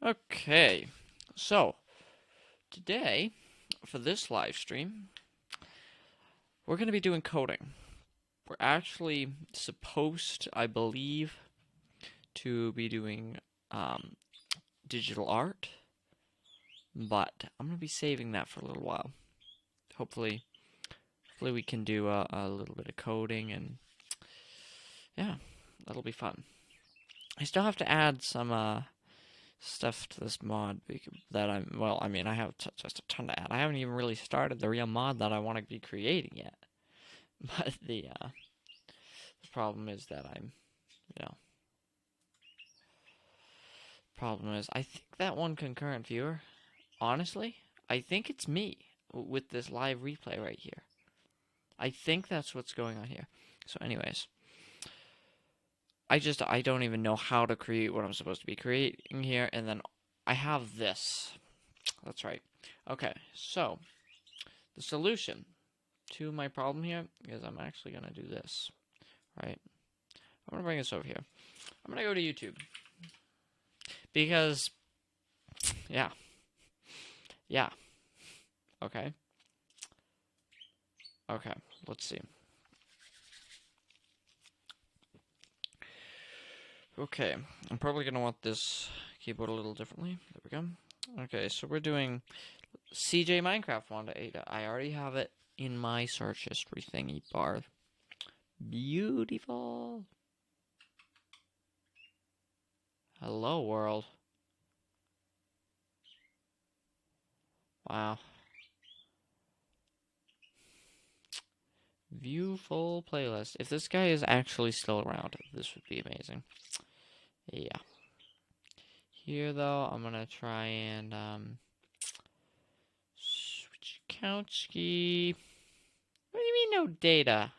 Okay, so today for this live stream, we're going to be doing coding. We're actually supposed, I believe, to be doing um, digital art, but I'm going to be saving that for a little while. Hopefully, we can do a little bit of coding, and yeah, that'll be fun. I still have to add some stuff to this mod that I have just a ton to add. I haven't even really started the real mod that I want to be creating yet. But the problem is that you know, problem is I think that one concurrent viewer, honestly, I think it's me with this live replay right here. I think that's what's going on here. So anyways, I don't even know how to create what I'm supposed to be creating here, and then I have this. That's right. Okay, so the solution to my problem here is I'm actually gonna do this, right? I'm gonna bring this over here. I'm gonna go to YouTube because, yeah, okay, let's see. Okay, I'm probably gonna want this keyboard a little differently. There we go. Okay, so we're doing CJ Minecraft Wanda Ada. I already have it in my search history thingy bar. Beautiful. Hello, world. Wow. View full playlist. If this guy is actually still around, this would be amazing. Yeah. Here, though, I'm gonna try and, switch count ski. What do you mean no data?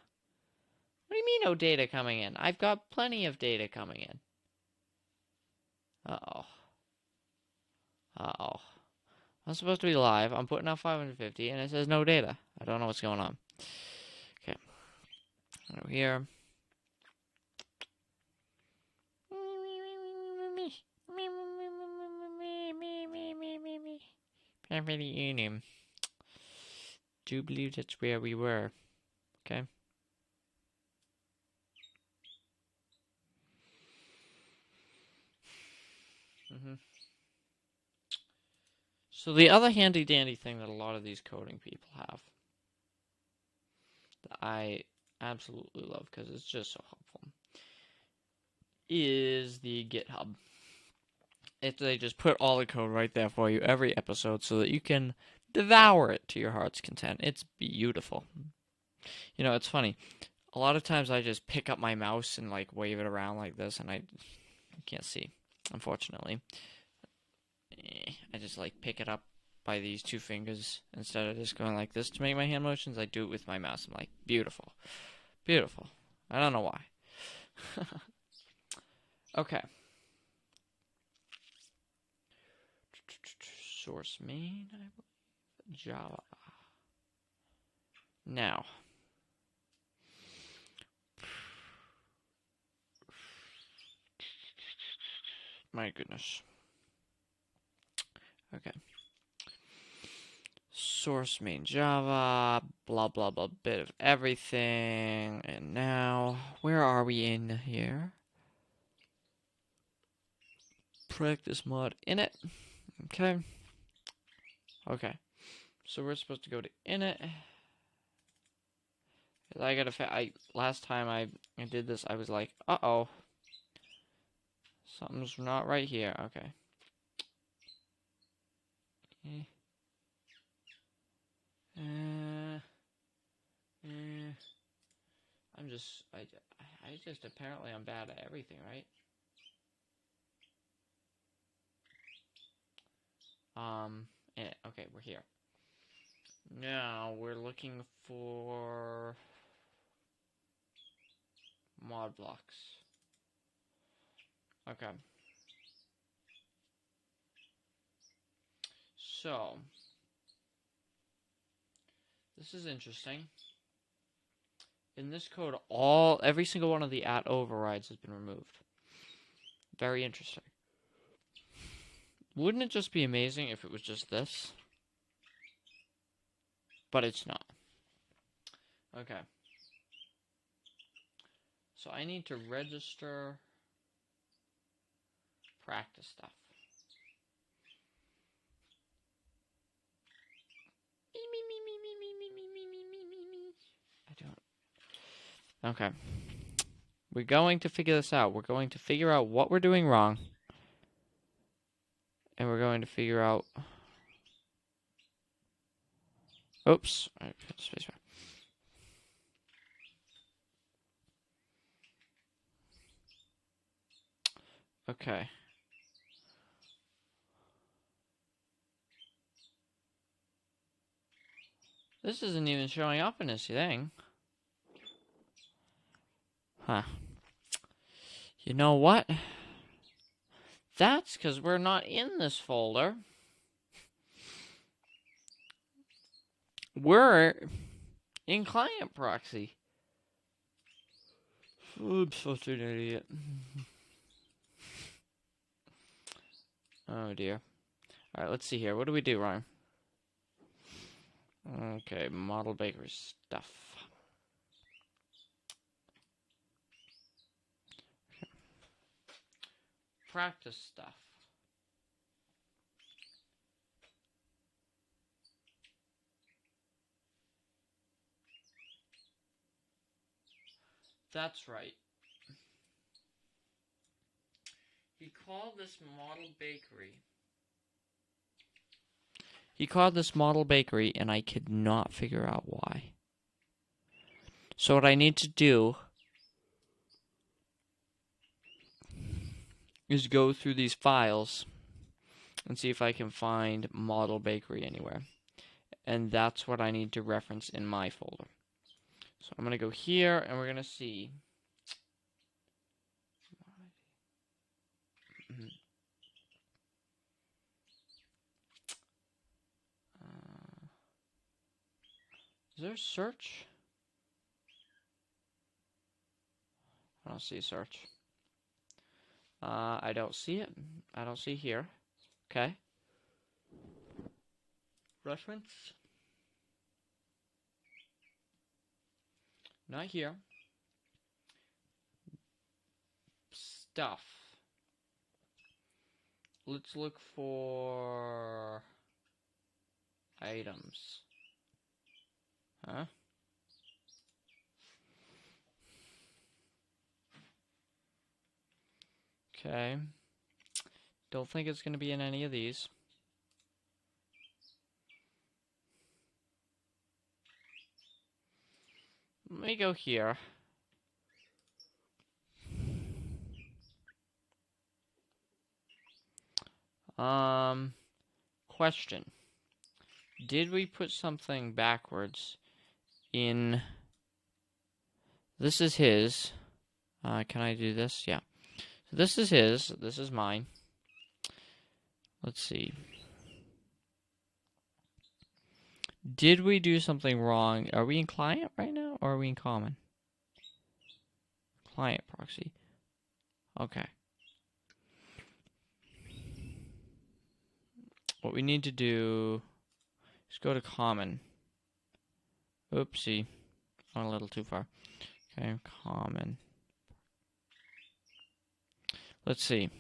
What do you mean no data coming in? I've got plenty of data coming in. Uh-oh. Uh-oh. I'm supposed to be live. I'm putting out 550, and it says no data. I don't know what's going on. Okay. Over here. Do believe that's where we were. Okay. So the other handy dandy thing that a lot of these coding people have that I absolutely love because it's just so helpful is the GitHub. They just put all the code right there for you every episode so that you can devour it to your heart's content. It's beautiful. You know, it's funny. A lot of times I just pick up my mouse and like wave it around like this, and I can't see, unfortunately. I just like pick it up by these two fingers instead of just going like this to make my hand motions. I do it with my mouse. I'm like, beautiful. Beautiful. I don't know why. Okay. Source main, I believe. Java. Now. My goodness. Okay. Source main Java, blah blah blah, bit of everything. And now, where are we in here? Practice mod init. Okay. Okay. So we're supposed to go to init. I gotta. Last time I did this, I was like, uh-oh, something's not right here. Okay. I just apparently I'm bad at everything, right? Okay, we're here. Now we're looking for mod blocks. Okay. So this is interesting. In this code, every single one of the @ overrides has been removed. Very interesting. Wouldn't it just be amazing if it was just this? But it's not. Okay. So I need to register practice stuff. I don't. Okay. We're going to figure this out. We're going to figure out what we're doing wrong. And we're going to figure out... Oops. Alright, spacebar. Okay. This isn't even showing up in this thing. Huh. You know what? That's because we're not in this folder. We're in client proxy. I'm such an idiot. Oh dear. Alright, let's see here. What do we do wrong? Okay, model bakery stuff. Practice stuff. That's right. He called this model bakery. He called this model bakery, and I could not figure out why. So what I need to do is go through these files and see if I can find model bakery anywhere. And that's what I need to reference in my folder. So I'm going to go here, and we're going to see. Is there a search? I don't see a search. I don't see it. I don't see here. Okay. Reference. Not here. Stuff. Let's look for items. Huh? Okay. Don't think it's going to be in any of these. Let me go here. Question. Did we put something backwards in... This is his. Can I do this? Yeah. So this is his. This is mine. Let's see. Did we do something wrong? Are we in client right now, or are we in common? Client proxy. Okay. What we need to do is go to common. Oopsie. Went a little too far. Okay, common. Let's see.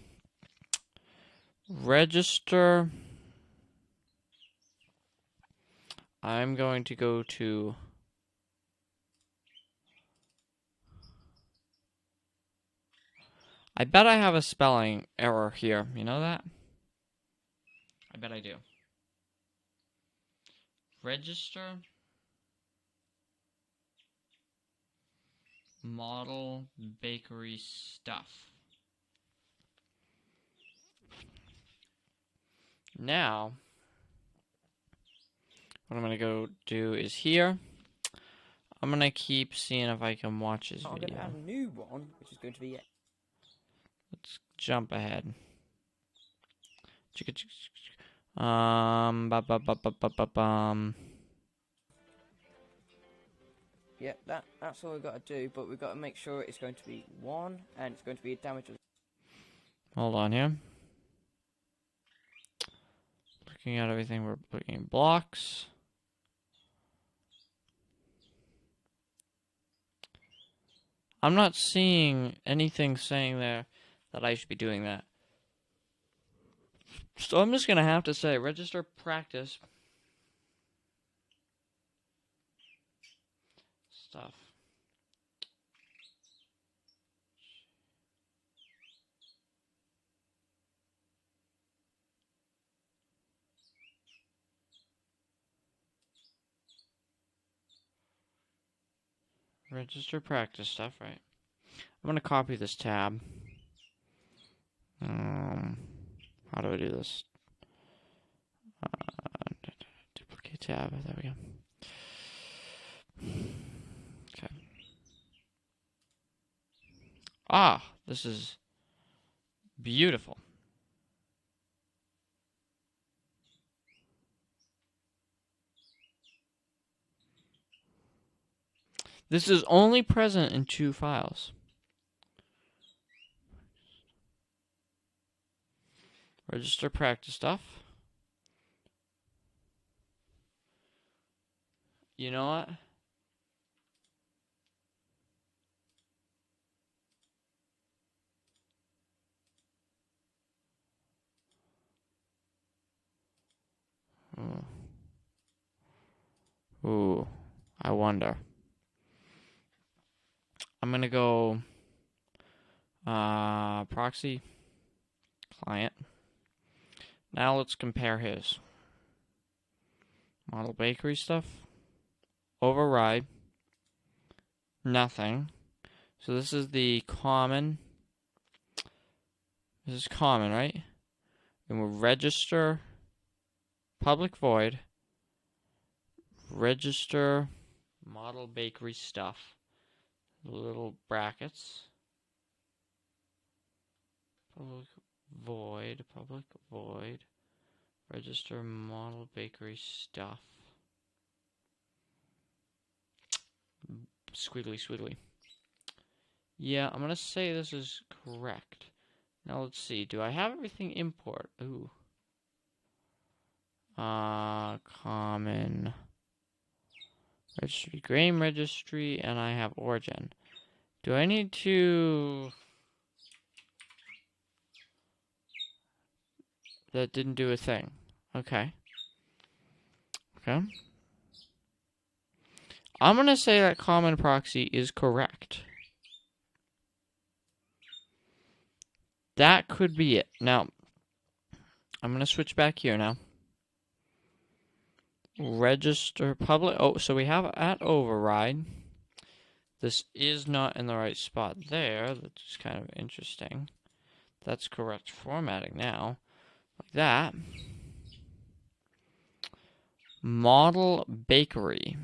Register. I'm going to go to... I bet I have a spelling error here. You know that? I bet I do. Register. Model bakery stuff. Now, what I'm going to go do is here. I'm going to keep seeing if I can watch his video. I'm going to add a new one, which is going to be... Let's jump ahead. Yeah, that's all we've got to do, but we've got to make sure it's going to be 1, and it's going to be a damage of... Hold on here. Looking at everything, we're looking at blocks. I'm not seeing anything saying there that I should be doing that. So I'm just going to have to say register practice stuff. Register practice stuff, right? I'm going to copy this tab. How do I do this? Duplicate tab. There we go. Okay. Ah, this is beautiful. This is only present in 2 files. Register practice stuff. You know what? Ooh, I wonder. I'm gonna go proxy client. Now let's compare his model bakery stuff. Override. Nothing. So this is the common. This is common, right? And we'll register public void. Register model bakery stuff. Little brackets. Public void. Register model bakery stuff. Squiggly. Yeah, I'm gonna say this is correct. Now let's see. Do I have everything import? Ooh. Common registry, grain registry, and I have origin. Do I need to? That didn't do a thing. Okay. I'm gonna say that common proxy is correct. That could be it. Now, I'm gonna switch back here now. Register public. Oh, so we have at override. This is not in the right spot there. That's kind of interesting. That's correct formatting now. Like that. Model bakery.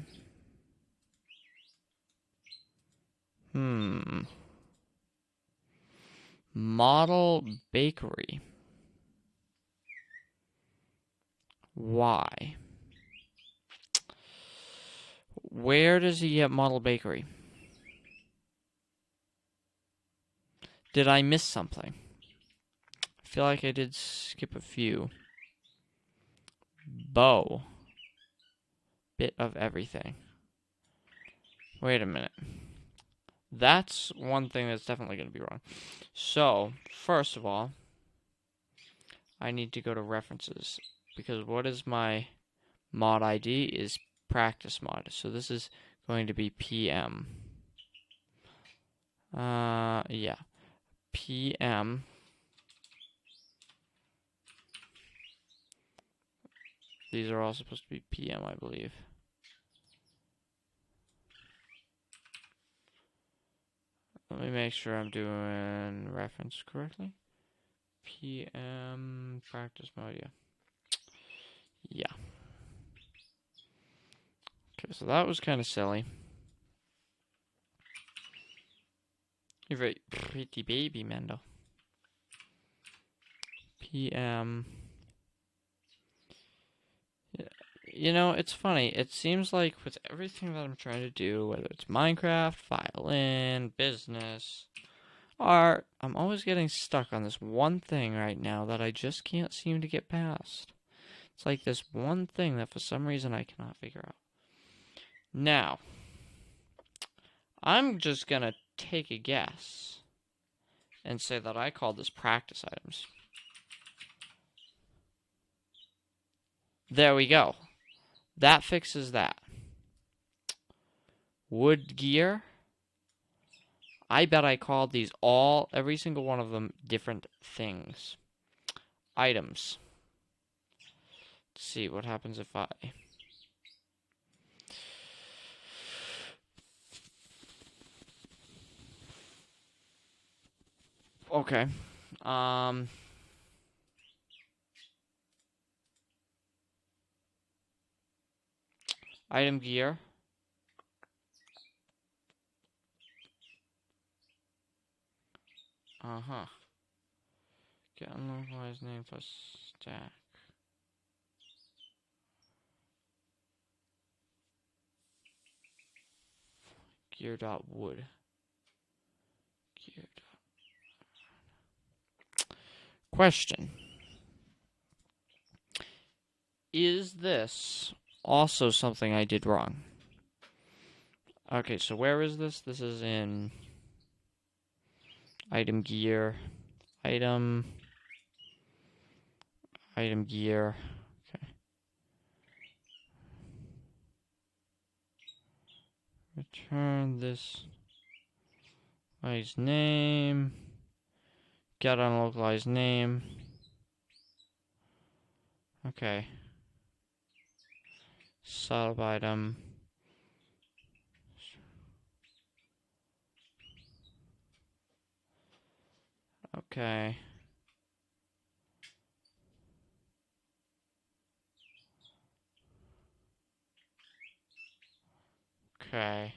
Model bakery. Why? Where does he get model bakery? Did I miss something? I feel like I did skip a few. Bow. Bit of everything. Wait a minute. That's one thing that's definitely going to be wrong. So, first of all, I need to go to references. Because what is my mod ID is practice mod. So this is going to be PM. Yeah. PM. These are all supposed to be PM, I believe. Let me make sure I'm doing reference correctly. PM practice mode, yeah. Yeah. Okay, so that was kind of silly. You're a very pretty baby, Mendo. PM. You know, it's funny. It seems like with everything that I'm trying to do, whether it's Minecraft, violin, business, art, I'm always getting stuck on this one thing right now that I just can't seem to get past. It's like this one thing that for some reason I cannot figure out. Now, I'm just gonna take a guess and say that I call this practice items. There we go. That fixes that. Wood gear. I bet I called these every single one of them, different things. Items. Let's see what happens if I... Okay. Item gear. Uh-huh. Get unlocalized name plus stack. Gear.wood. Gear. Question. Is this also something I did wrong? Okay, so where is this? This is in item gear. Item gear. Okay. Return this guy's name. Get unlocalized name. Okay. Sub item. Okay. Okay.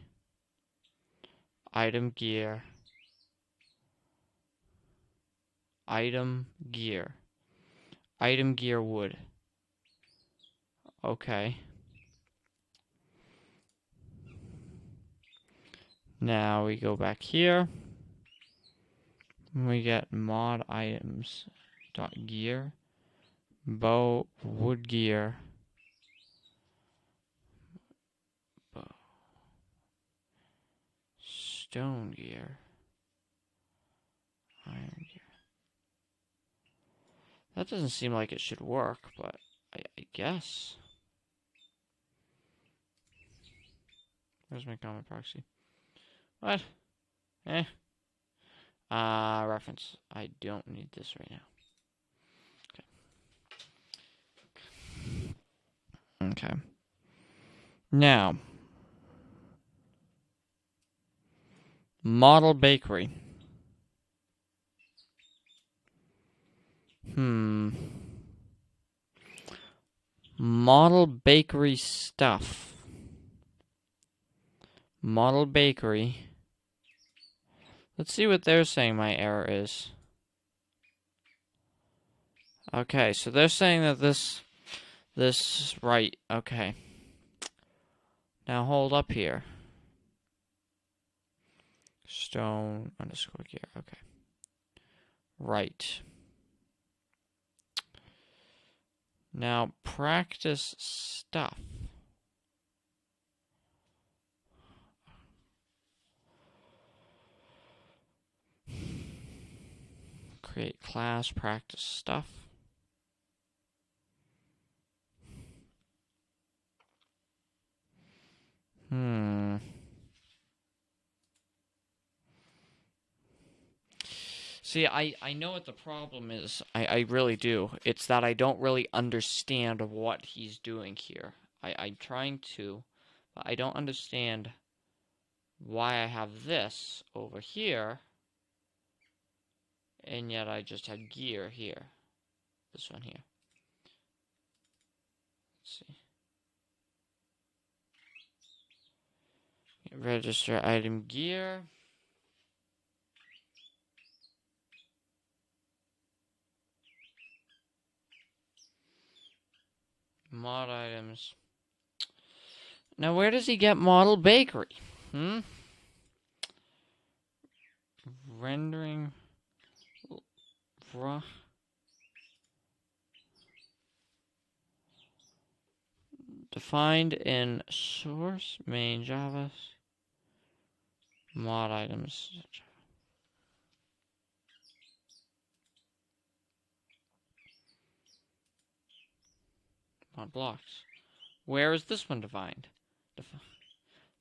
Item gear. Item gear. Item gear wood. Okay. Now we go back here. We get mod items dot gear. Bow wood gear. Bow. Stone gear. Iron gear. That doesn't seem like it should work, but I guess. Where's my comment proxy? What? Reference. I don't need this right now. Okay. Now, model bakery. Model bakery stuff. Model bakery. Let's see what they're saying my error is. Okay, so they're saying that this is right. Okay. Now hold up here. Stone underscore gear. Okay. Right. Now practice stuff. Create class practice stuff. See, I know what the problem is. I really do. It's that I don't really understand what he's doing here. I'm trying to, but I don't understand why I have this over here, and yet I just have gear here. This one here. Let's see. Register item gear. Mod items. Now, where does he get model bakery? Rendering. defined in source main Java mod items. Mod blocks. Where is this one defined?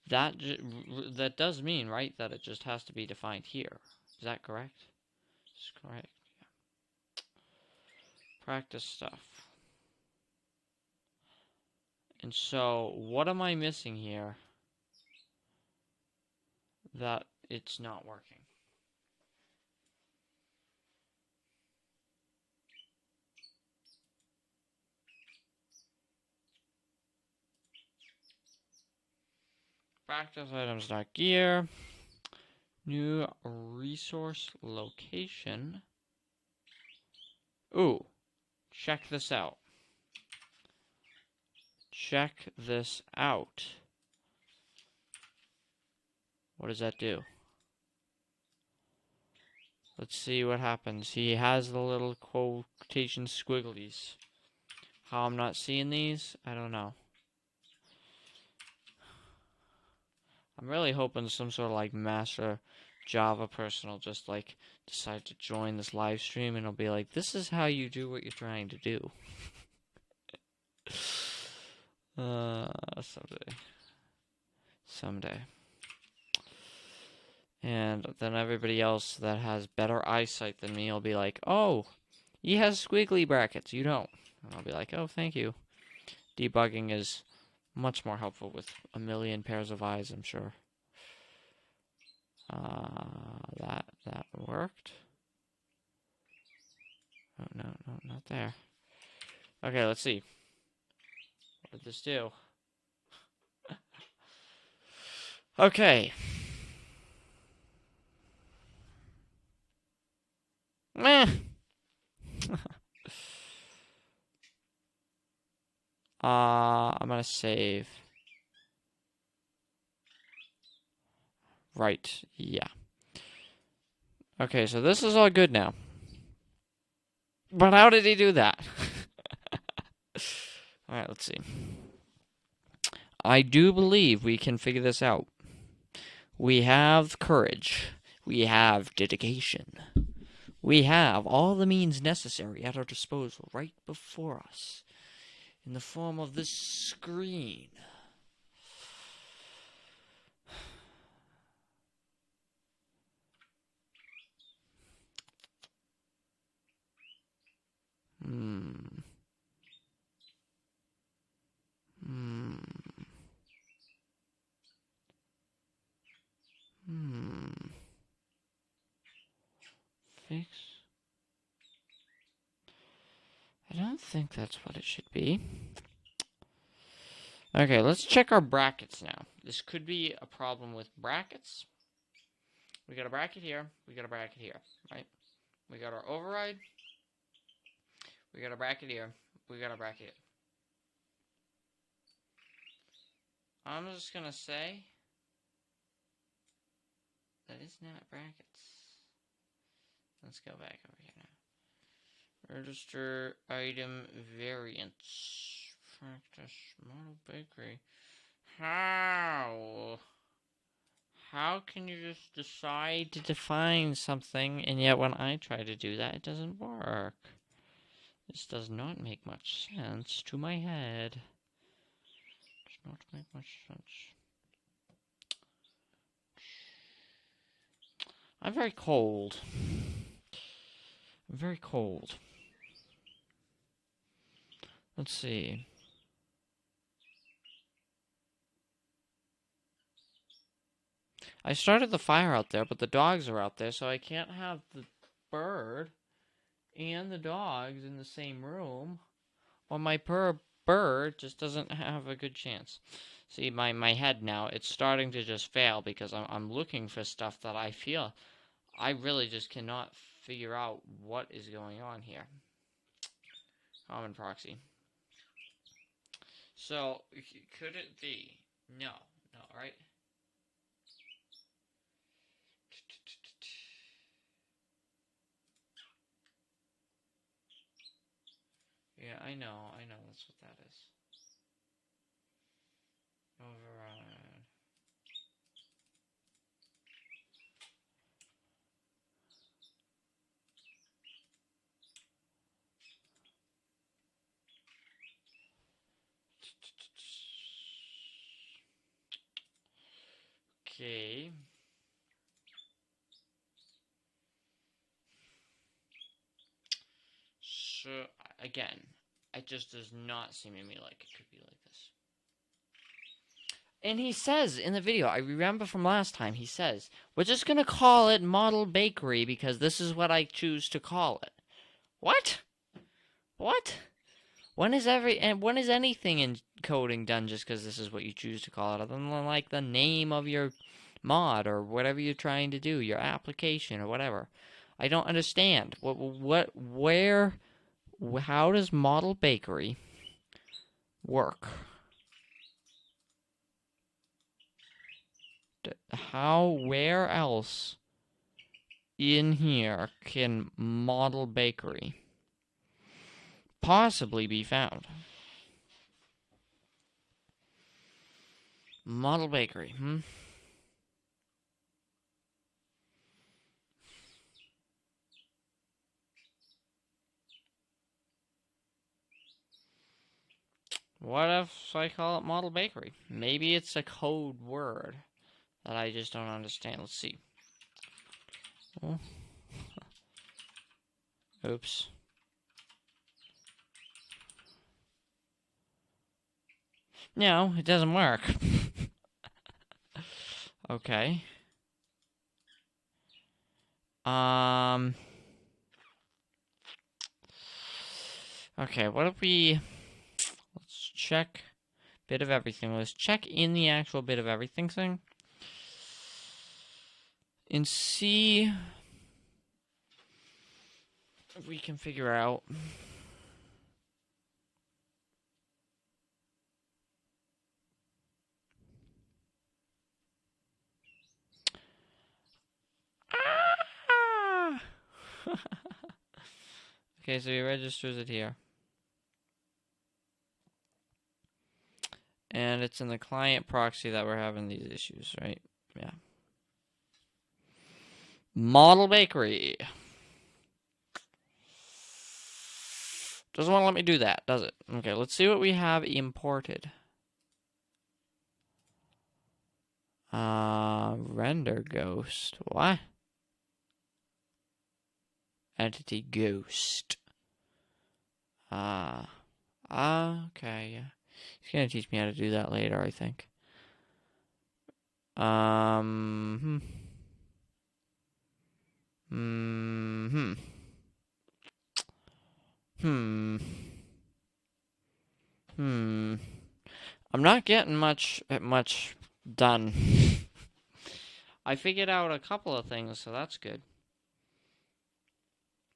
That does mean, right, that it just has to be defined here. Is that correct? It's correct. Yeah. Practice stuff. And so, what am I missing here that it's not working? Practice items.gear. New resource location. Ooh, check this out. Check this out. What does that do? Let's see what happens. He has the little quotation squigglies. How I'm not seeing these, I don't know. I'm really hoping some sort of like master Java person will just like decide to join this live stream and it'll be like, this is how you do what you're trying to do. Someday. Someday. And then everybody else that has better eyesight than me will be like, oh, he has squiggly brackets, you don't. And I'll be like, oh, thank you. Debugging is much more helpful with a million pairs of eyes, I'm sure. That worked. Oh, no, not there. Okay, let's see. What did this do? Okay. Meh. I'm gonna save. Right, yeah. Okay, so this is all good now. But how did he do that? Alright, let's see. I do believe we can figure this out. We have courage. We have dedication. We have all the means necessary at our disposal right before us in the form of this screen. Fix. I don't think that's what it should be. Okay, let's check our brackets now. This could be a problem with brackets. We got a bracket here. We got a bracket here, right? We got our override. We got a bracket here. We got a bracket here. I'm just going to say that it's not brackets. Let's go back over here now. Register item variants. Practice model bakery. How? How can you just decide to define something and yet when I try to do that, it doesn't work? This does not make much sense to my head. Does not make much sense. I'm very cold. I'm very cold. Let's see. I started the fire out there, but the dogs are out there, so I can't have the bird and the dogs in the same room. Well, my bird just doesn't have a good chance. See, my head now, it's starting to just fail because I'm looking for stuff that I feel I really just cannot figure out what is going on here. Common proxy. So, could it be? No, right? Yeah, I know, that's what that is. Override. Okay. So, again, it just does not seem to me like it could be like this. And he says in the video, I remember from last time, he says, we're just going to call it Model Bakery because this is what I choose to call it. What? What? When is anything in coding done just because this is what you choose to call it, other than like the name of your mod or whatever you're trying to do, your application or whatever? I don't understand. How does Model Bakery work? Where else in here can Model Bakery possibly be found? Model Bakery, What if I call it Model Bakery? Maybe it's a code word that I just don't understand. Let's see. Oh. Oops. No, it doesn't work. Okay. Okay, what if we... Let's check bit of everything. Let's check in the actual bit of everything thing. And see if we can figure out... Okay, so he registers it here. And it's in the client proxy that we're having these issues, right? Yeah. Model Bakery. Doesn't want to let me do that, does it? Okay, let's see what we have imported. Render ghost. What? Entity ghost. Okay, yeah. He's gonna teach me how to do that later, I think. I'm not getting much done. I figured out a couple of things, so that's good.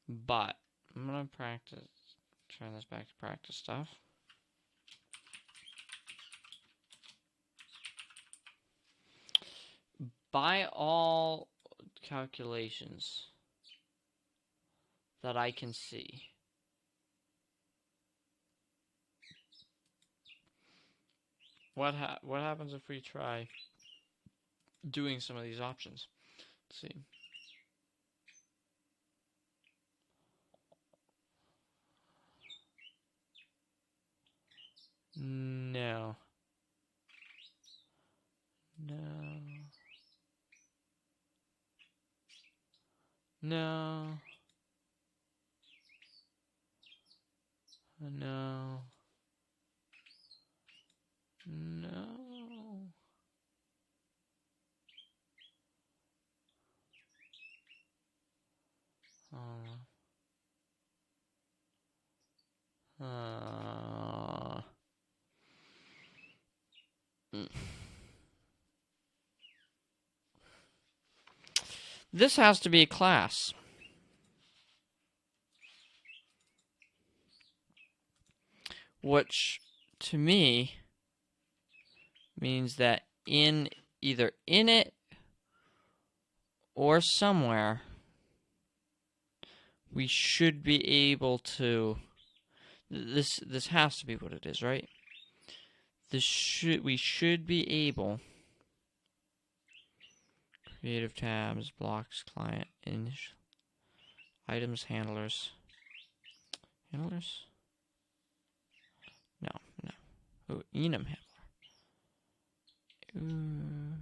But I'm gonna turn this back to practice stuff. By all calculations that I can see, what happens if we try doing some of these options? Let's see. No. No. No. No. No. This has to be a class. Which, to me, means that either in it or somewhere, we should be able to... This has to be what it is, right? we should be able. Creative tabs, blocks, client, initial, items, handlers. Handlers? No. Oh, enum handler. Ooh.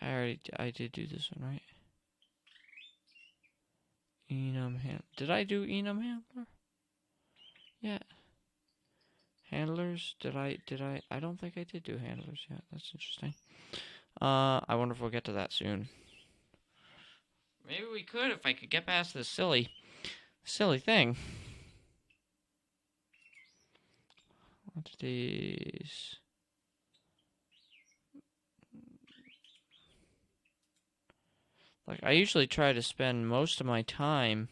I did do this one, right? Enum handler. Did I do enum handler? Yeah. Handlers? Did I? I don't think I did do handlers yet. That's interesting. I wonder if we'll get to that soon. Maybe we could if I could get past this silly thing. What's these? Like, I usually try to spend most of my time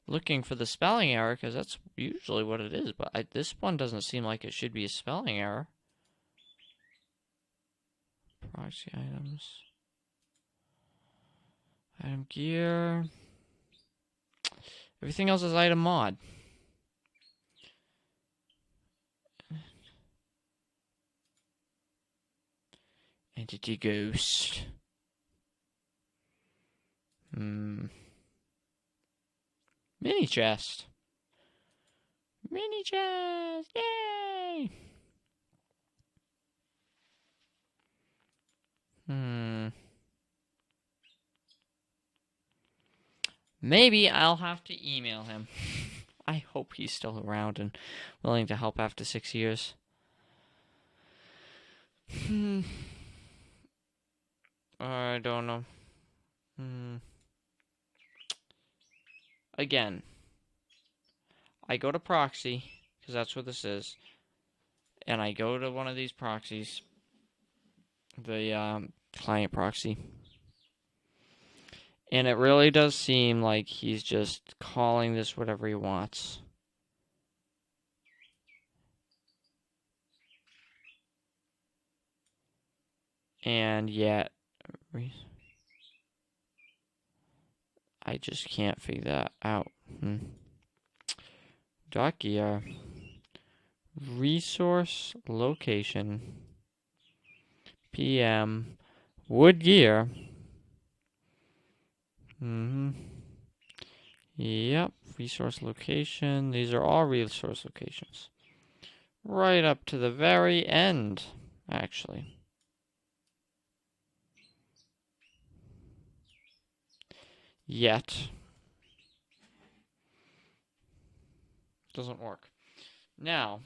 looking for the spelling error, because that's usually what it is, but this one doesn't seem like it should be a spelling error. Proxy items. Item gear. Everything else is item mod. Entity ghost. Mini chest. Mini chest! Yay! Maybe I'll have to email him. I hope he's still around and willing to help after 6 years. I don't know. Again, I go to proxy, because that's what this is, and I go to one of these proxies, the client proxy, and it really does seem like he's just calling this whatever he wants. And yet, I just can't figure that out. Dot gear. Resource location. PM. Wood gear. Yep. Resource location. These are all resource locations. Right up to the very end, actually. Yet. Doesn't work. Now,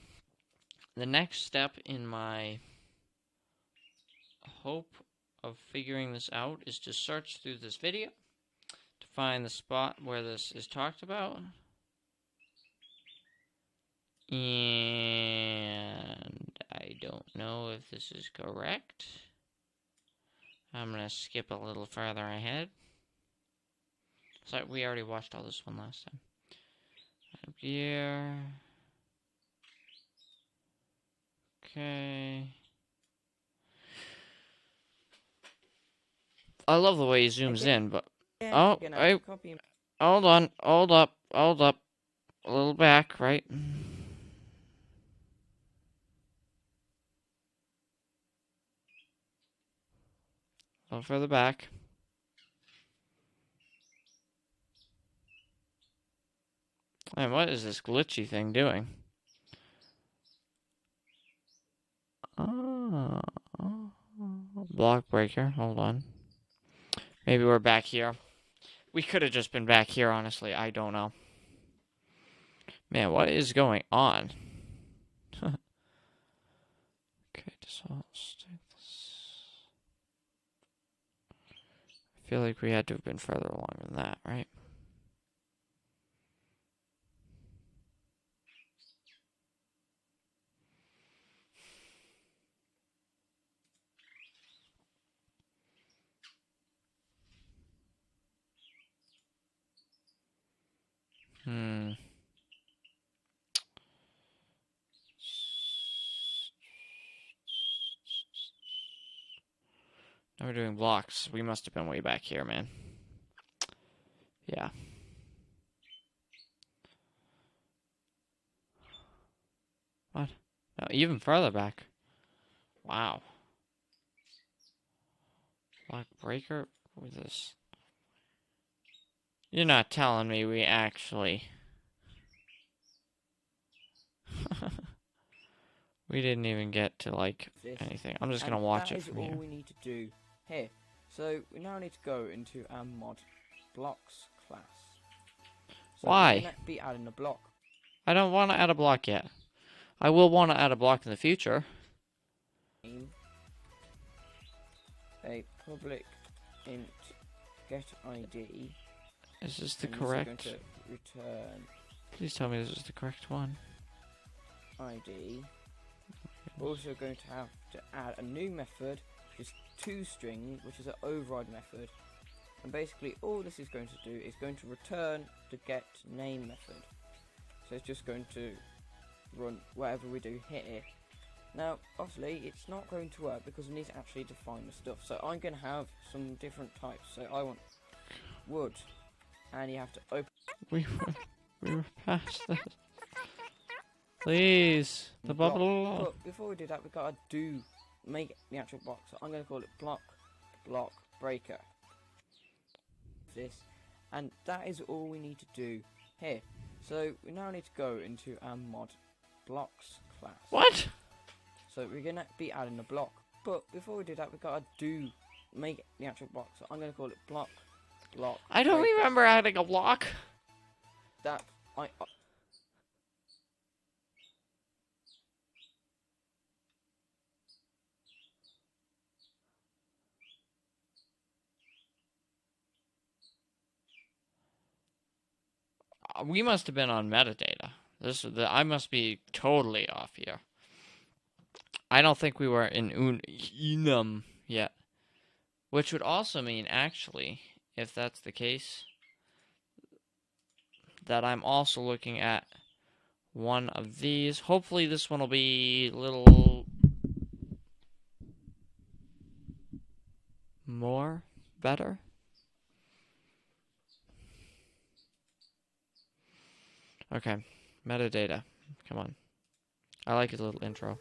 the next step in my hope of figuring this out is to search through this video to find the spot where this is talked about. And I don't know if this is correct. I'm going to skip a little further ahead. So we already watched all this one last time. Up here. Okay. I love the way he zooms in, but... Oh, hold on. Hold up. A little back, right? A little further back. Man, what is this glitchy thing doing? Oh, block breaker. Hold on. Maybe we're back here. We could have just been back here, honestly. I don't know. Man, what is going on? Okay, default status. I feel like we had to have been further along than that, right? Now we're doing blocks. We must have been way back here, man. Yeah. What? No, even further back. Wow. Block breaker? What is this? You're not telling me we actually... We didn't even get to, like, anything. I'm just gonna watch it from here. That is all we need to do here. So, we now need to go into our mod blocks class. So Why? we're going to be adding a block. I don't want to add a block yet. I will want to add a block in the future. A public int get ID. Is this the and correct? This is going to return Please tell me this is the correct one. ID. We're also going to have to add a new method, which is toString, which is an override method. And basically all this is going to do is going to return the get name method. So it's just going to run whatever we do here. Now obviously it's not going to work because we need to actually define the stuff. So I'm going to have some different types. So I want wood, and you have to open. We were past this. Please, the bubble. But before we do that, we gotta make the actual block. So I'm gonna call it block breaker. This, and that is all we need to do here. So we now need to go into our mod blocks class. What? So we're gonna be adding a block. But before we do that, we gotta make the actual block. So I'm gonna call it block. I don't breaker. remember adding a block. That We must have been on metadata. I must be totally off here. I don't think we were in enum yet. Which would also mean, actually, if that's the case, that I'm also looking at one of these. Hopefully this one will be a little more better. Okay, metadata. Come on. I like his little intro.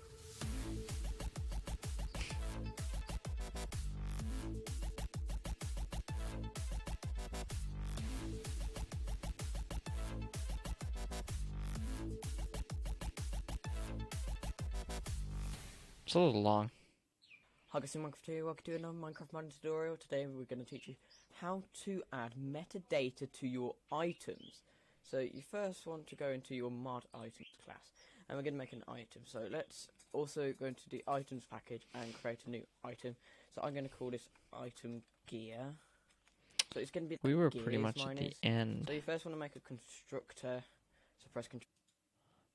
It's a little long. Hi guys, Minecraft here. Welcome to another Minecraft modding tutorial. Today we're going to teach you how to add metadata to your items. So you first want to go into your mod items class, and we're going to make an item. So let's also go into the items package and create a new item. So I'm going to call this item gear. So it's going to be We were pretty much at the end. So you first want to make a constructor. So press Ctrl.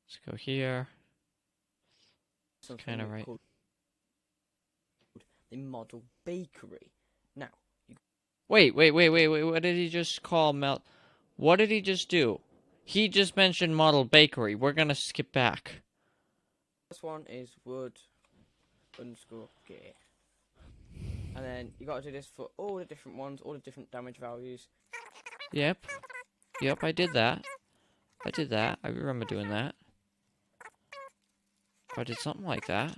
Let's go here. Kind of right. Called the model bakery. Now, Wait. What did he just call What did he just do? He just mentioned model bakery. We're gonna skip back. This one is wood _ gear. And then you gotta do this for all the different ones, all the different damage values. Yep, I did that. I remember doing that. I did something like that.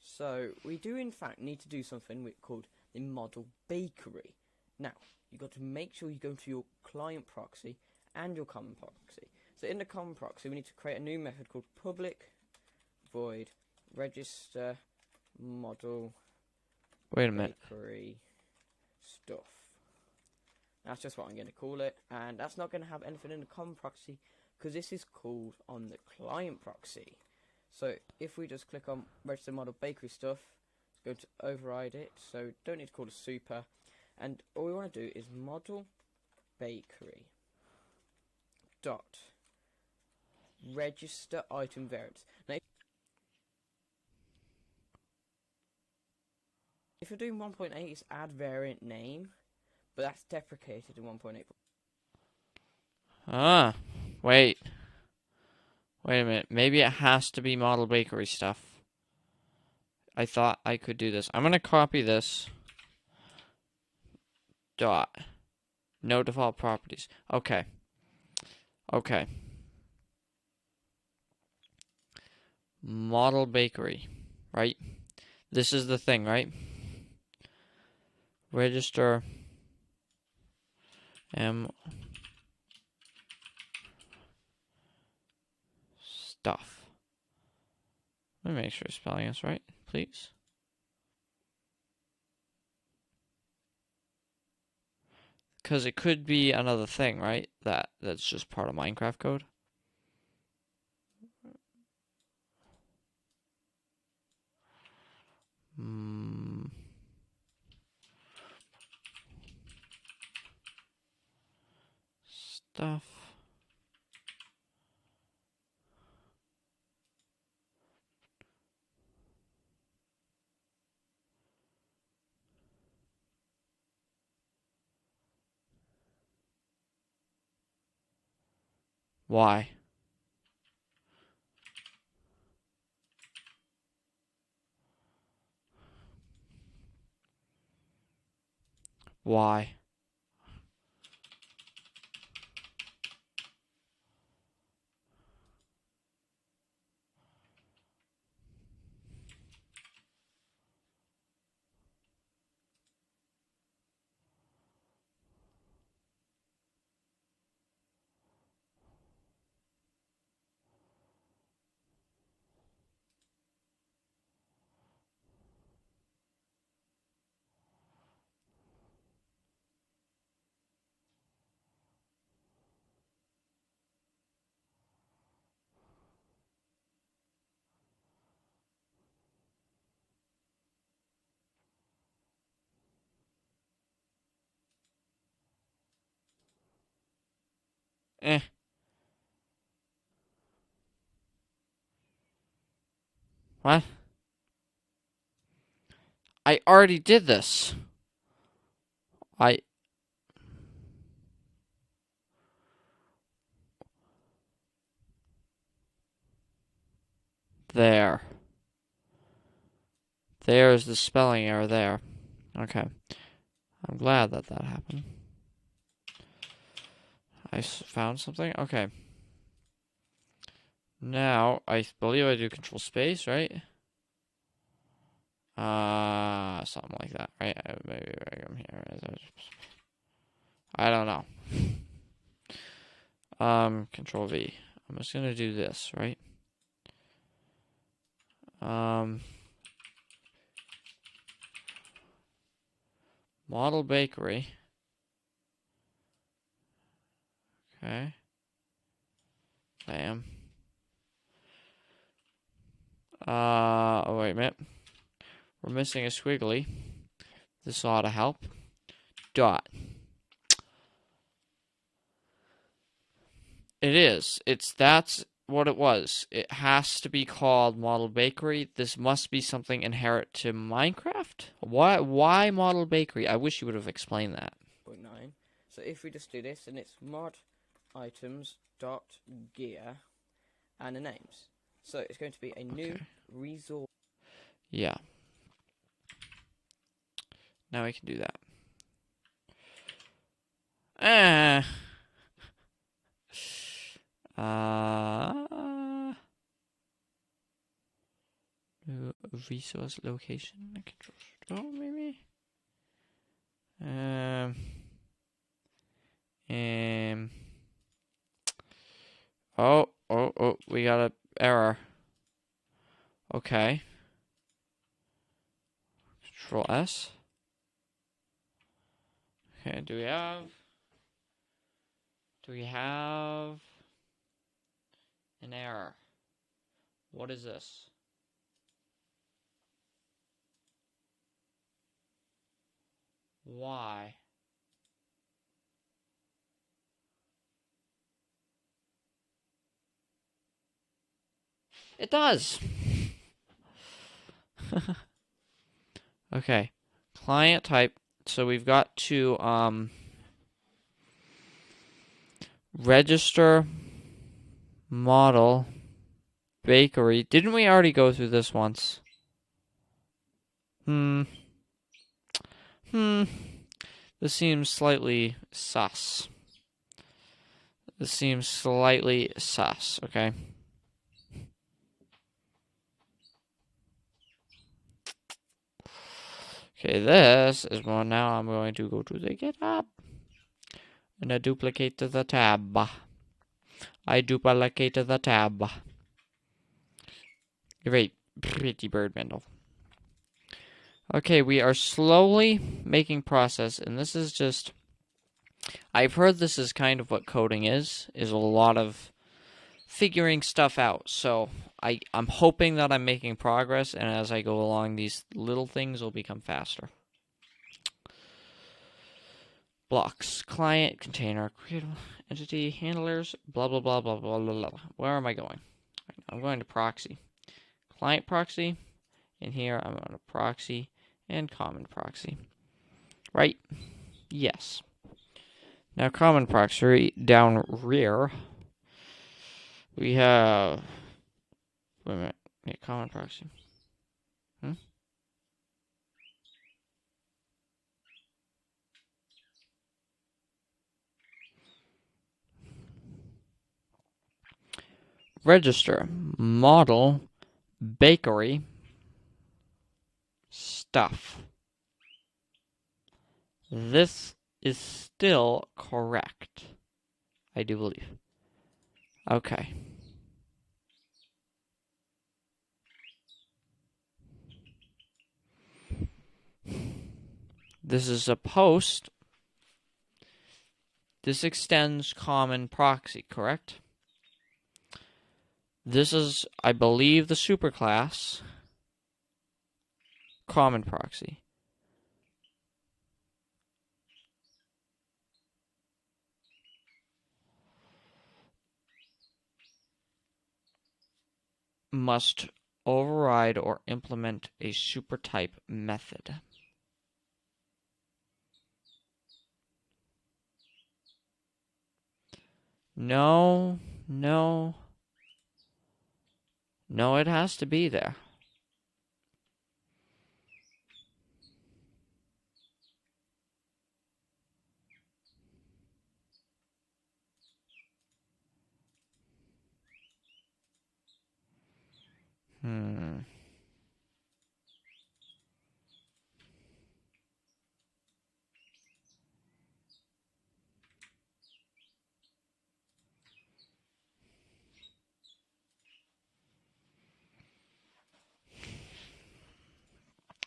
So, we do in fact need to do something called the model bakery. Now, you got to make sure you go to your client proxy and your common proxy. So in the common proxy, we need to create a new method called public void register model Wait a minute. bakery stuff. That's just what I'm going to call it, and that's not going to have anything in the common proxy because this is called on the client proxy. So if we just click on register model bakery stuff, it's going to override it. So don't need to call it super. And all we want to do is model bakery dot register item variants. Now, if you're doing 1.8, it's add variant name, but that's deprecated in 1.8. Ah, wait a minute. Maybe it has to be model bakery stuff. I thought I could do this. I'm gonna copy this. Dot. No default properties. Okay. model bakery, right? This is the thing, right? Register stuff. Let me make sure spelling is right, please. Because it could be another thing, right? That's just part of Minecraft code. Stuff. Why? Why? Eh. What? I already did this. There. There's the spelling error there. Okay. I'm glad that happened. I found something? Okay. Now, I believe I do control space, right? Something like that, right? Maybe I'm here. I don't know. Control V. I'm just gonna do this, right? Model bakery. Okay. Bam. Oh, wait a minute. We're missing a squiggly. This ought to help. Dot. It is. That's what it was. It has to be called Model Bakery. This must be something inherent to Minecraft. Why Model Bakery? I wish you would have explained that. 0.9. So if we just do this, and it's mod items dot gear and the names. So it's going to be a new resource. Yeah. Now we can do that. New resource location. Control store, maybe. Oh, we got an error. Okay. Control S. Okay, do we have an error? What is this? Why? It does. Okay. Client type. So we've got to register model bakery. Didn't we already go through this once? This seems slightly sus. Okay. Okay, this is one. Now I'm going to go to the GitHub and I duplicate the tab. I duplicate the tab. Great, pretty bird Mendel. Okay, we are slowly making process, and this is just. I've heard this is kind of what coding is a lot of figuring stuff out. So I'm hoping that I'm making progress, and as I go along, these little things will become faster. Blocks, client, container, create entity, handlers, blah, blah, blah, blah, blah, blah, blah. Where am I going? I'm going to proxy. Client proxy. In here, I'm on a proxy and common proxy. Right? Yes. Now, common proxy down rear. We have. Wait a minute. Yeah, common proxy. Register. Model. Bakery. Stuff. This is still correct. I do believe. Okay. This is a post. This extends common proxy, correct? This is, I believe, the superclass common proxy. Must override or implement a supertype method. No, no. No, it has to be there.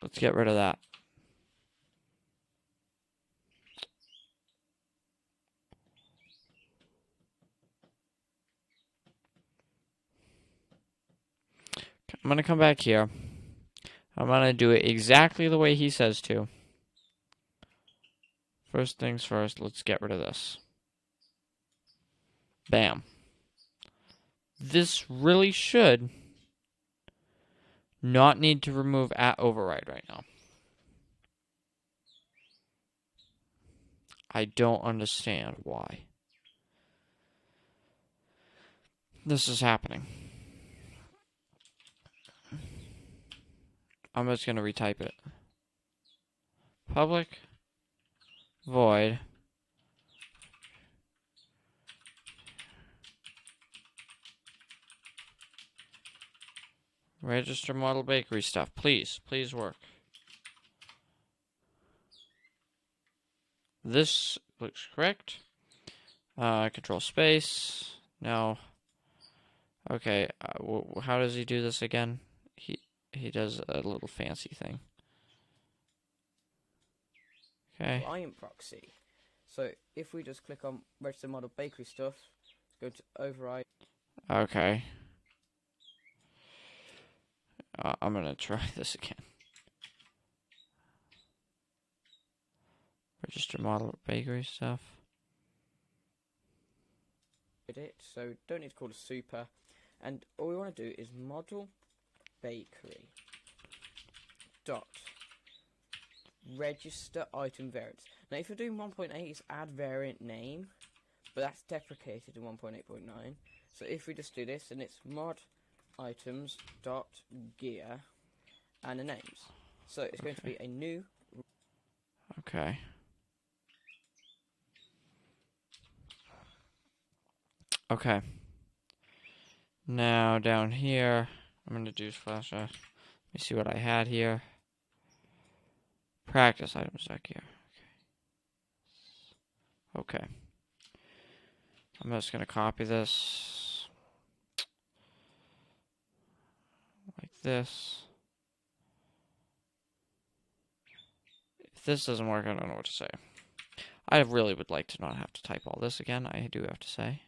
Let's get rid of that. I'm going to come back here. I'm going to do it exactly the way he says to. First things first, let's get rid of this. Bam. This really should not need to remove at override right now. I don't understand why this is happening. I'm just going to retype it. Public void register model bakery stuff. Please work. This looks correct. Control space. No. Okay. How does he do this again? He does a little fancy thing. Okay. Client proxy. So if we just click on register model bakery stuff, go to override. Okay. I'm gonna try this again. Register model bakery stuff. So don't need to call it super, and all we want to do is model bakery dot register item variants. Now if you're doing 1.8, it's add variant name, but that's deprecated in 1.8.9. So if we just do this, and it's mod items dot gear and the names. So it's going to be a new. Okay. Okay. Now down here, I'm going to do slash. Let me see what I had here. Practice items back here. Okay. I'm just gonna copy this like this. If this doesn't work, I don't know what to say. I really would like to not have to type all this again. I do have to say.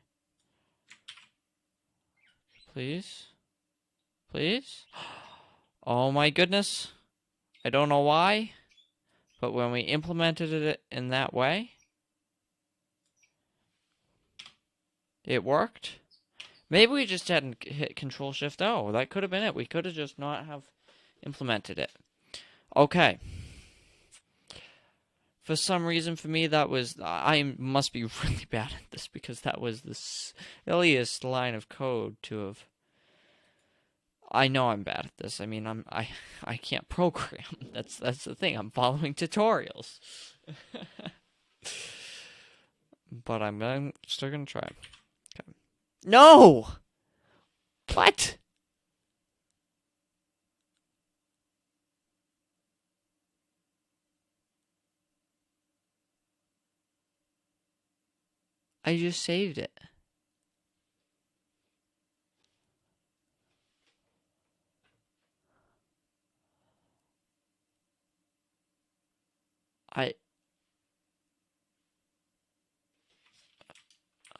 Please. Please. Oh my goodness. I don't know why, but when we implemented it in that way, it worked. Maybe we just hadn't hit Control-Shift-O. That could have been it. We could have just not have implemented it. Okay. For some reason, for me, that was... I must be really bad at this, because that was the silliest line of code to have... I know I'm bad at this. I mean, I can't program. That's the thing. I'm following tutorials. But I'm still gonna try. Okay. No! What? I just saved it.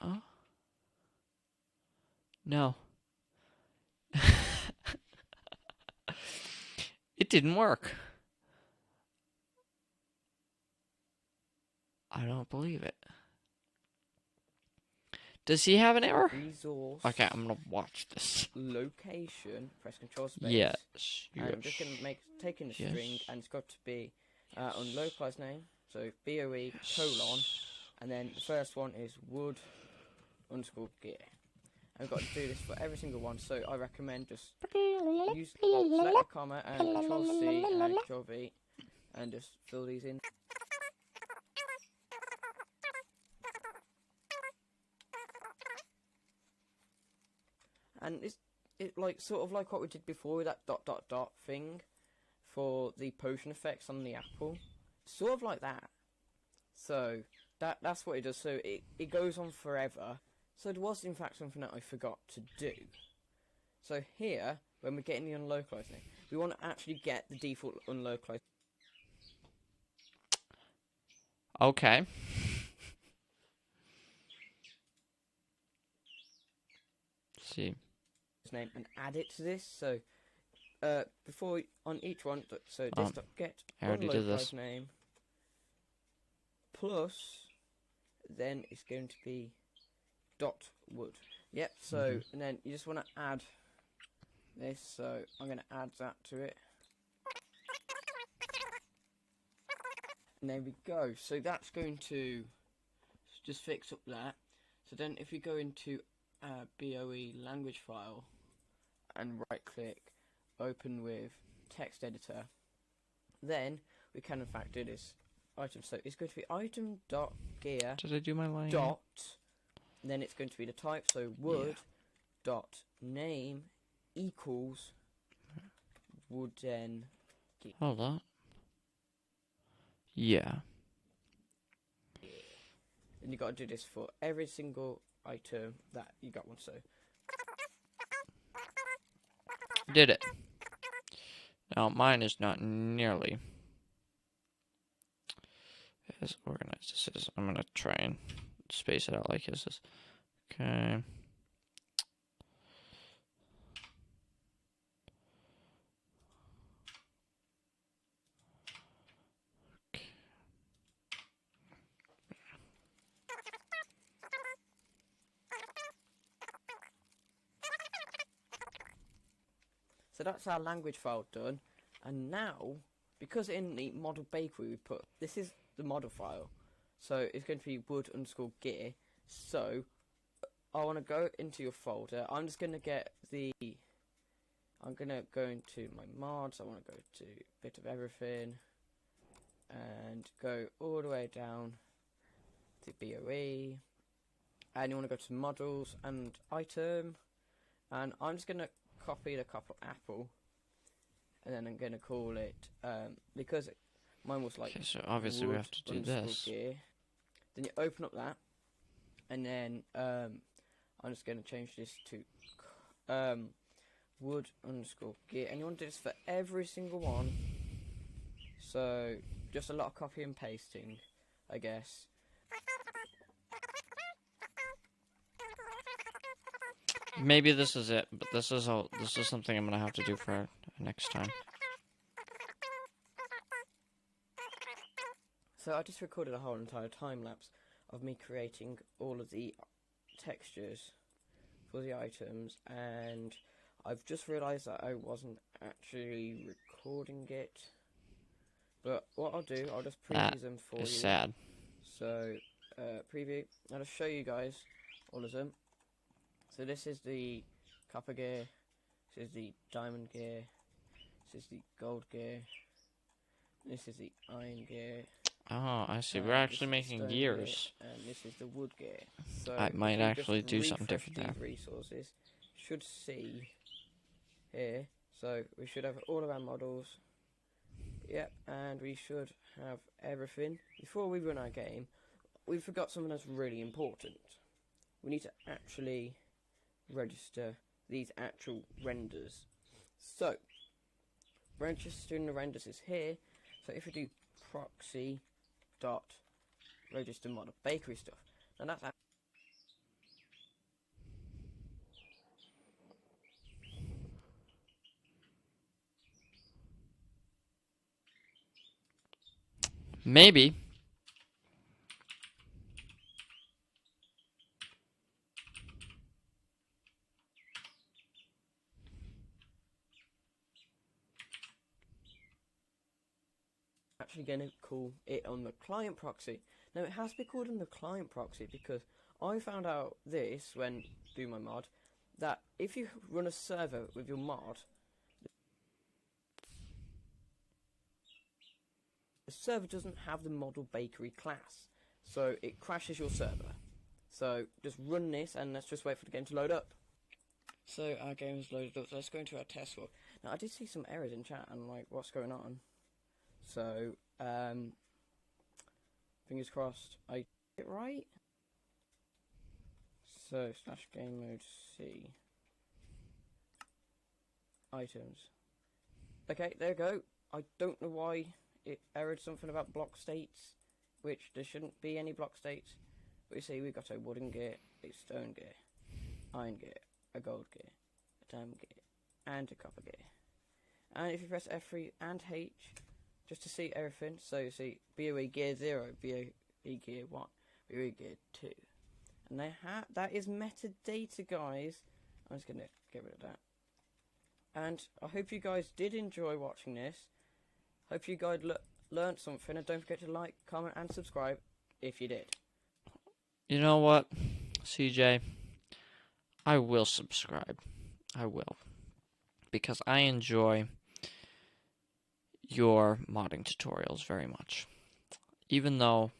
Oh? No. It didn't work. I don't believe it. Does he have an error? Resource. Okay, I'm gonna watch this. Location. Press Control Space. Yes. And I'm just gonna taking the string, and it's got to be unlocalized name. So BOE colon, and then the first one is wood underscore gear. And we've got to do this for every single one. So I recommend just select a comma and Control C and Control V, and just fill these in. And it like sort of like what we did before with that ... thing for the potion effects on the apple. Sort of like that. So that's what it does. So it goes on forever. So there was in fact something that I forgot to do. So here, when we're getting the unlocalized thing, we want to actually get the default unlocalized. Okay. Let's see. Name and add it to this. So before on each one, so this get unlocalized name plus then it's going to be .wood. Yep. So and then you just want to add this. So I'm going to add that to it. And there we go. So that's going to just fix up that. So then if we go into BOE language file and right click, open with text editor, then we can in fact do this item. So it's going to be item.gear. Did I do my line? Dot, and then it's going to be the type. So wood dot name equals wooden gear. Hold on. Yeah. And you got to do this for every single item that you got one. So Did it. Now mine is not nearly as organized as his. I'm gonna try and space it out like his is. Okay. So that's our language file done, and now, because in the model bakery we put, this is the model file, so it's going to be wood underscore gear. So I want to go into your folder. I'm just going to get I'm going to go into my mods. I want to go to bit of everything and go all the way down to BOE, and you want to go to models and item, and I'm just going to copy the couple apple, and then I'm going to call it because Mine was like Okay, so obviously we wood have to do underscore this. gear. Then you open up that, and then I'm just going to change this to wood underscore gear. And you want to do this for every single one. So just a lot of copy and pasting, I guess. Maybe this is it, but this is something I'm gonna have to do for next time. So I just recorded a whole entire time lapse of me creating all of the textures for the items, and I've just realised that I wasn't actually recording it. But what I'll do, I'll just preview them for you. It's sad. So preview. I'll just show you guys all of them. So this is the copper gear. This is the diamond gear. This is the gold gear. This is the iron gear. Oh, I see. We're actually making gears. Gear, and this is the wood gear. So I might actually do something different there. Resources should see here. So we should have all of our models. Yep, and we should have everything. Before we run our game, we forgot something that's really important. We need to actually register these actual renders. So registering the renders is here. So if we do proxy dot register model bakery stuff, now that's maybe. actually going to call it on the client proxy. Now it has to be called on the client proxy because I found out this when doing my mod, that if you run a server with your mod, the server doesn't have the model bakery class, so it crashes your server. So just run this and let's just wait for the game to load up. So our game is loaded up, so let's go into our test world. Now I did see some errors in chat and like what's going on. So fingers crossed I did it right. So slash game mode C items. Okay, there you go. I don't know why it errored something about block states, which there shouldn't be any block states. But you see, we've got a wooden gear, a stone gear, iron gear, a gold gear, a diamond gear, and a copper gear. And if you press F3 and H, just to see everything, so you see BOE gear 0, BOE gear 1, BOE gear 2. And that is metadata, guys. I'm just going to get rid of that. And I hope you guys did enjoy watching this. Hope you guys learned something, and don't forget to like, comment, and subscribe if you did. You know what, CJ? I will subscribe. I will. Because I enjoy your modding tutorials very much. Even though,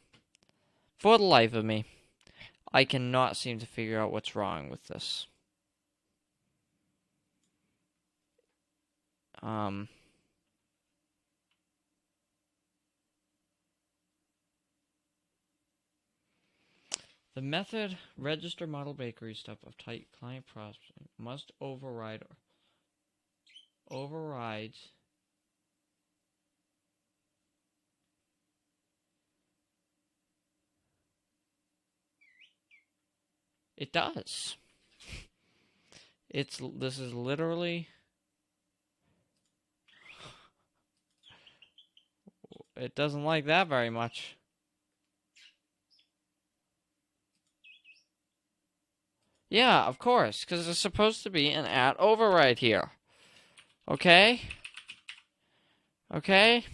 for the life of me, I cannot seem to figure out what's wrong with this. The method register model bakery stuff of type client processing must overrides it does. This is literally it doesn't like that very much. Yeah, of course, because there's supposed to be an override here. Okay? Okay?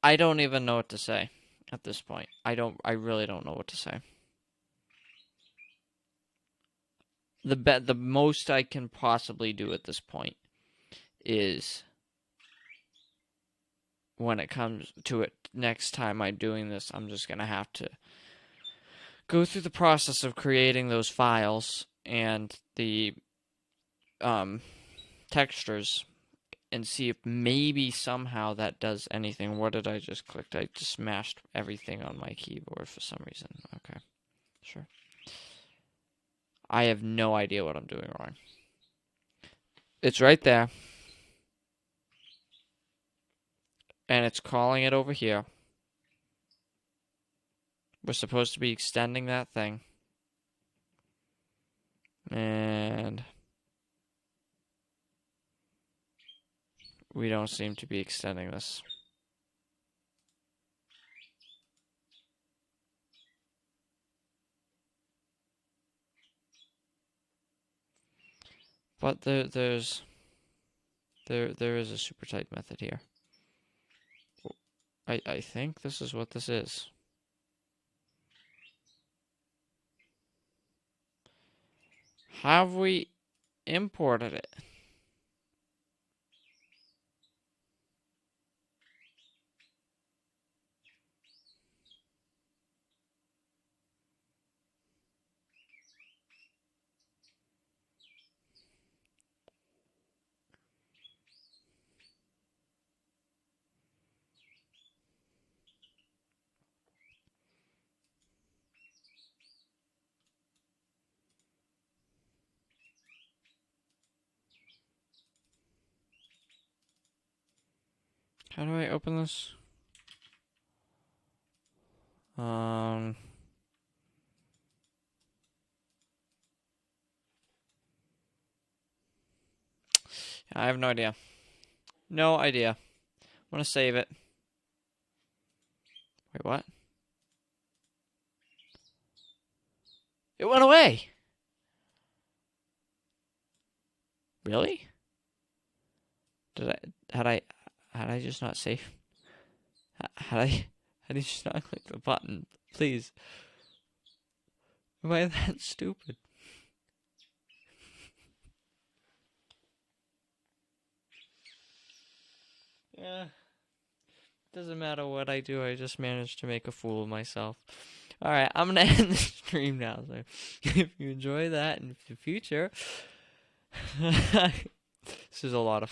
I don't even know what to say at this point. I really don't know what to say. The most I can possibly do at this point is, when it comes to it next time I'm doing this, I'm just gonna have to go through the process of creating those files and the textures and see if maybe somehow that does anything. What did I just click? I just smashed everything on my keyboard for some reason. Okay, sure. I have no idea what I'm doing wrong. It's right there. And it's calling it over here. We're supposed to be extending that thing. And we don't seem to be extending this. But there is a super tight method here. I think this is what this is. Have we imported it? How do I open this? I have no idea. No idea. I want to save it. Wait, what? It went away! Really? Had I just not save? Had I just not click the button? Please. Am I that stupid? Yeah. Doesn't matter what I do, I just managed to make a fool of myself. Alright, I'm gonna end the stream now. So if you enjoy that in the future, this is a lot of